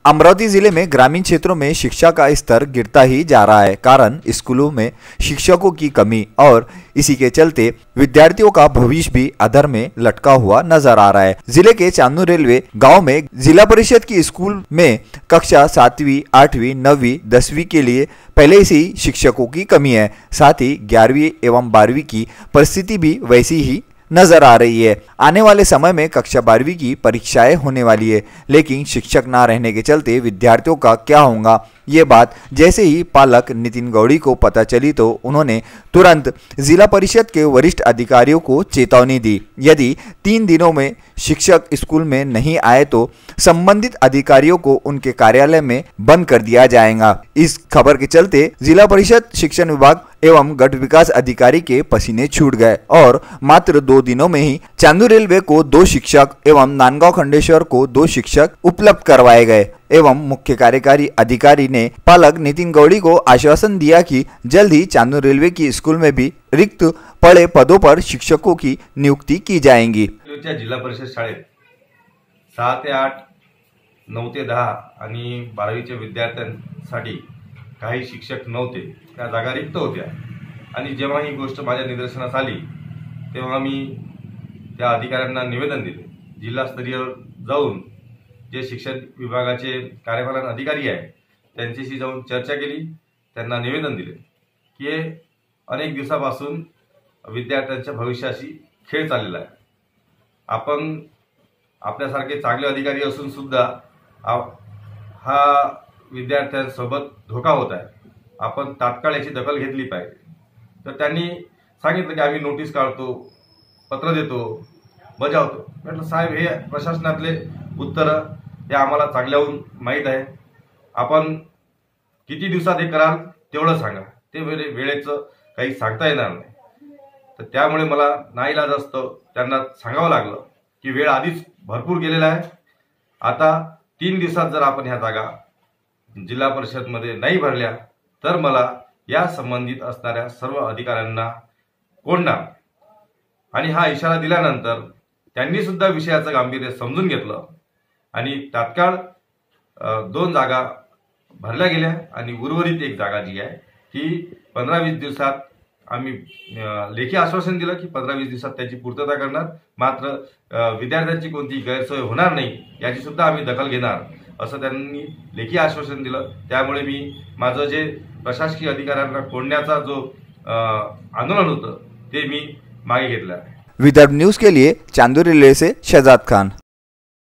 अमरावती जिले में ग्रामीण क्षेत्रों में शिक्षा का स्तर गिरता ही जा रहा है। कारण स्कूलों में शिक्षकों की कमी और इसी के चलते विद्यार्थियों का भविष्य भी अधर में लटका हुआ नजर आ रहा है। जिले के चांदू रेलवे गांव में जिला परिषद की स्कूल में कक्षा 7वीं, 8वीं, 9वीं, 10वीं के लिए पहले से ही शिक्षकों की कमी है। साथ ही 11वीं एवं 12वीं की परिस्थिति भी वैसी ही नजर आ रही है। आने वाले समय में कक्षा 12वीं की परीक्षाएं होने वाली है, लेकिन शिक्षक ना रहने के चलते विद्यार्थियों का क्या होगा, ये बात जैसे ही पालक नितिन गौड़ी को पता चली तो उन्होंने तुरंत जिला परिषद के वरिष्ठ अधिकारियों को चेतावनी दी। यदि 3 दिनों में शिक्षक स्कूल में नहीं आए तो संबंधित अधिकारियों को उनके कार्यालय में बंद कर दिया जाएगा। इस खबर के चलते जिला परिषद शिक्षण विभाग एवं गट विकास अधिकारी के पसीने छूट गए और मात्र 2 दिनों में ही चांदू रेलवे को 2 शिक्षक एवं नांदगांव खंडेश्वर को 2 शिक्षक उपलब्ध करवाए गए। एवं मुख्य कार्यकारी अधिकारी ने पालक नितिन गौड़ी को आश्वासन दिया कि जल्द ही चांदू रेलवे की स्कूल में भी रिक्त पड़े पदों पर शिक्षकों की नियुक्ति की जाएगी। जिल्हा परिषद शाळेत 6 ते 8, 9 ते 10 आणि 12वीच्या विद्यार्थ्यांसाठी काही शिक्षक नव्हते, त्या जागा रिक्त होत्या। आणि जेव्हा ही गोष्ट माझ्या निदर्शनास आली तेव्हा मी त्या अधिकाऱ्यांना निवेदन दिले। जिल्हास्तरीय जाऊन जे शिक्षण विभागाचे कार्यपालन अधिकारी आहेत त्यांच्याशी जाऊन चर्चा केली, त्यांना निवेदन दिले की अनेक दिवसापासून विद्यार्थ्यांच्या भविष्याशी खेळ चाललेला आहे। आपण आपल्यासारखे चांगले अधिकारी असून सुद्धा हा विद्यार्थ्यांसोबत धोका होत आहे, आपण तात्काळ याची दखल घेतली पाहिजे। तर त्यांनी सांगितलं की आम्ही नोटीस काढतो, पत्र देतो, बजावतो। म्हटलं साहेब, हे प्रशासनातले उत्तर हे आम्हाला चांगल्याहून माहीत आहे, आपण किती दिवसात हे कराल तेवढं सांगा, ते वेळेचं काही सांगता येणार नाही। तर त्यामुळे मला नाईलाज असतं त्यांना सांगावं लागलं की वेळ आधीच भरपूर गेलेला आहे, आता 3 दिवसात जर आपण ह्या जागा जिल्हा परिषदमध्ये नाही भरल्या तर मला या संबंधित असणाऱ्या सर्व अधिकाऱ्यांना कोंडणार। आणि हा इशारा दिल्यानंतर त्यांनी सुद्धा विषयाचं गांभीर्य समजून घेतलं आणि तात्काळ 2 जागा भरल्या गेल्या आणि उर्वरित 1 जागा जी आहे ती 15-20 दिवसात आम्ही लेखी आश्वासन दिलं की 15-20 दिवसात त्याची पूर्तता करणार। मात्र विद्यार्थ्यांची कोणती गैरसोय होणार नाही याची सुद्धा आम्ही दखल घेणार असं त्यांनी लेखी आश्वासन दिलं। त्यामुळे मी माझं जे प्रशासकीय अधिकाऱ्यांना कोंडण्याचा जो आंदोलन होतं ते मी मागे घेतलं आहे। विदर्भ न्यूज के लिए चांदू रेलवे से शहजाद खान।